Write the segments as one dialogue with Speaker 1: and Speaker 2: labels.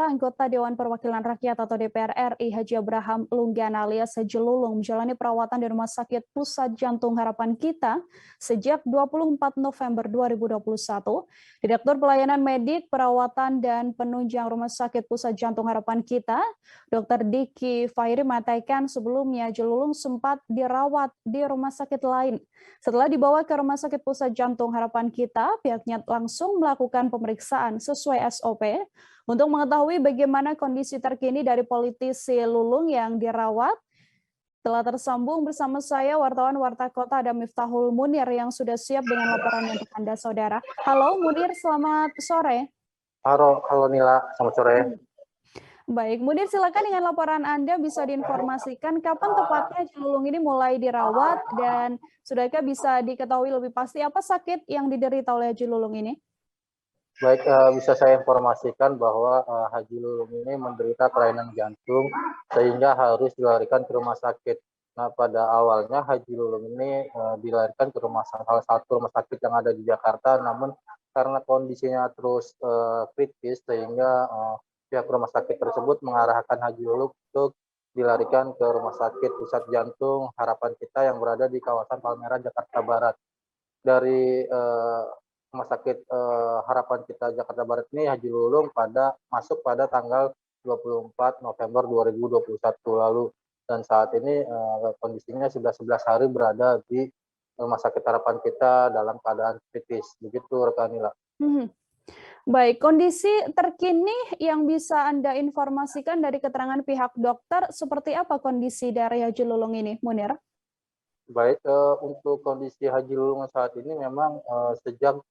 Speaker 1: Anggota Dewan Perwakilan Rakyat atau DPR RI Haji Abraham Lunggana alias Haji Lulung menjalani perawatan di Rumah Sakit Pusat Jantung Harapan Kita sejak 24 November 2021. Direktur Pelayanan Medik, Perawatan, dan Penunjang Rumah Sakit Pusat Jantung Harapan Kita, Dr. Diki Fahiri mengatakan sebelumnya Haji Lulung sempat dirawat di rumah sakit lain. Setelah dibawa ke Rumah Sakit Pusat Jantung Harapan Kita, pihaknya langsung melakukan pemeriksaan sesuai SOP untuk mengetahui bagaimana kondisi terkini dari politisi Lulung yang dirawat. Telah tersambung bersama saya wartawan Warta Kota ada Miftahul Munir yang sudah siap dengan laporannya untuk Anda, Saudara. Halo Munir, selamat sore.
Speaker 2: Halo Nila, selamat sore.
Speaker 1: Baik, Munir silakan dengan laporan Anda bisa diinformasikan kapan tepatnya Haji Lulung ini mulai dirawat dan sudahkah bisa diketahui lebih pasti apa sakit yang diderita oleh Haji Lulung ini?
Speaker 2: Baik, bisa saya informasikan bahwa Haji Lulung ini menderita kelainan jantung sehingga harus dilarikan ke rumah sakit. Nah, pada awalnya Haji Lulung ini dilarikan ke salah satu rumah sakit yang ada di Jakarta, namun karena kondisinya terus kritis sehingga pihak rumah sakit tersebut mengarahkan Haji Lulung untuk dilarikan ke Rumah Sakit Pusat Jantung Harapan Kita yang berada di kawasan Palmerah, Jakarta Barat. Dari Rumah Sakit Harapan Kita Jakarta Barat ini Haji Lulung masuk pada tanggal 24 November 2021 lalu, dan saat ini kondisinya sudah 11 hari berada di Rumah Sakit Harapan Kita dalam keadaan kritis. Begitu rekan Nila.
Speaker 1: Baik, kondisi terkini yang bisa Anda informasikan dari keterangan pihak dokter, seperti apa kondisi dari Haji Lulung ini, Munir?
Speaker 2: Baik, untuk kondisi Haji Lulung saat ini memang sejak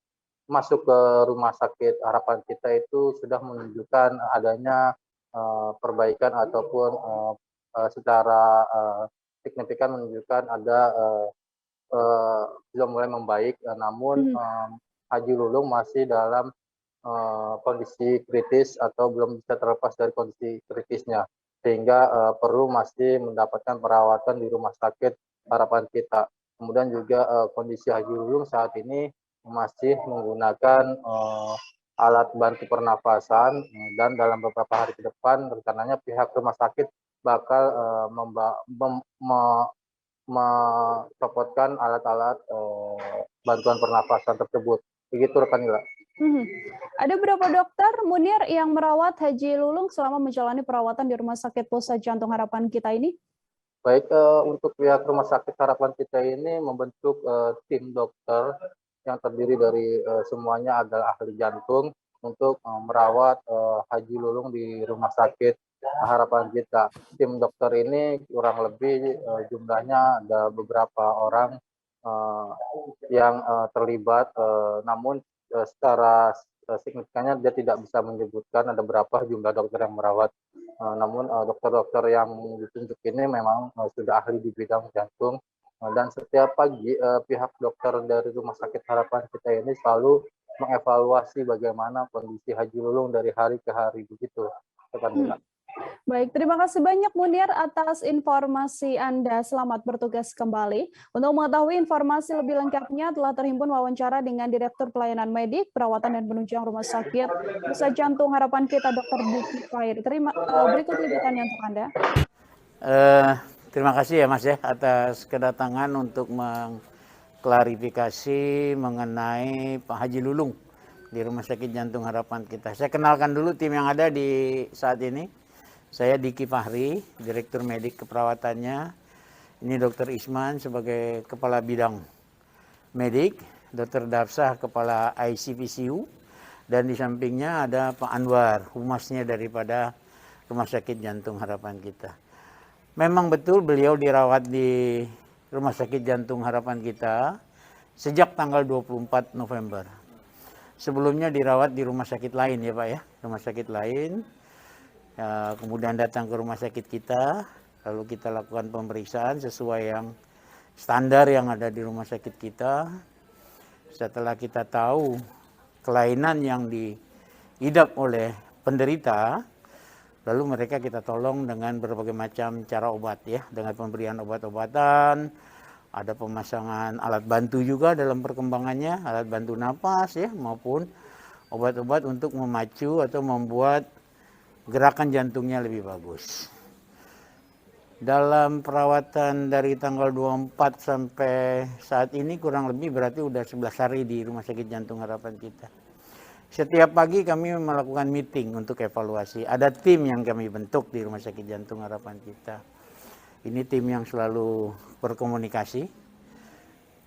Speaker 2: masuk ke Rumah Sakit Harapan Kita itu sudah menunjukkan adanya perbaikan ataupun secara signifikan menunjukkan ada sudah mulai membaik, namun Haji Lulung masih dalam kondisi kritis atau belum bisa terlepas dari kondisi kritisnya, sehingga perlu masih mendapatkan perawatan di Rumah Sakit Harapan Kita. Kemudian juga kondisi Haji Lulung saat ini masih menggunakan alat bantu pernafasan, dan dalam beberapa hari ke depan rencananya pihak rumah sakit bakal mencopotkan alat-alat bantuan pernafasan tersebut. Begitu rekan Nila.
Speaker 1: Ada berapa dokter, Munir, yang merawat Haji Lulung selama menjalani perawatan di Rumah Sakit Pusat Jantung Harapan Kita ini?
Speaker 2: Baik, untuk pihak Rumah Sakit Harapan Kita ini membentuk tim dokter yang terdiri dari semuanya adalah ahli jantung untuk merawat Haji Lulung di Rumah Sakit Harapan Kita. Tim dokter ini kurang lebih jumlahnya ada beberapa orang yang terlibat, namun secara signifikannya dia tidak bisa menyebutkan ada berapa jumlah dokter yang merawat. Namun dokter-dokter yang ditunjuk ini memang sudah ahli di bidang jantung. Dan setiap pagi pihak dokter dari Rumah Sakit Harapan Kita ini selalu mengevaluasi bagaimana kondisi Haji Lulung dari hari ke hari, begitu.
Speaker 1: Baik, terima kasih banyak Munir atas informasi Anda. Selamat bertugas kembali. Untuk mengetahui informasi lebih lengkapnya telah terhimpun wawancara dengan Direktur Pelayanan Medik, Perawatan dan Penunjang Rumah Sakit Pusat Jantung Harapan Kita, Dr. Diki Fahiri. Berikut liputannya untuk Anda.
Speaker 3: Terima kasih ya Mas ya atas kedatangan untuk mengklarifikasi mengenai Pak Haji Lulung di Rumah Sakit Jantung Harapan Kita. Saya kenalkan dulu tim yang ada di saat ini. Saya Diki Fahri, Direktur Medik Keperawatannya. Ini Dr. Isman sebagai Kepala Bidang Medik, Dr. Dafsah Kepala ICPCU, dan di sampingnya ada Pak Anwar, humasnya daripada Rumah Sakit Jantung Harapan Kita. Memang betul beliau dirawat di Rumah Sakit Jantung Harapan Kita sejak tanggal 24 November. Sebelumnya dirawat di rumah sakit lain ya Pak ya, rumah sakit lain. Ya, kemudian datang ke rumah sakit kita, lalu kita lakukan pemeriksaan sesuai yang standar yang ada di rumah sakit kita. Setelah kita tahu kelainan yang diidap oleh penderita, lalu mereka kita tolong dengan berbagai macam cara obat ya, dengan pemberian obat-obatan, ada pemasangan alat bantu juga dalam perkembangannya, alat bantu napas ya, maupun obat-obat untuk memacu atau membuat gerakan jantungnya lebih bagus. Dalam perawatan dari tanggal 24 sampai saat ini kurang lebih berarti udah 11 hari di Rumah Sakit Jantung Harapan kita. Setiap pagi kami melakukan meeting untuk evaluasi. Ada tim yang kami bentuk di Rumah Sakit Jantung Harapan kita. Ini tim yang selalu berkomunikasi,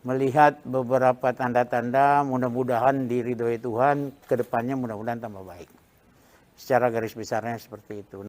Speaker 3: melihat beberapa tanda-tanda, mudah-mudahan diridhoi Tuhan, ke depannya mudah-mudahan tambah baik. Secara garis besarnya seperti itu.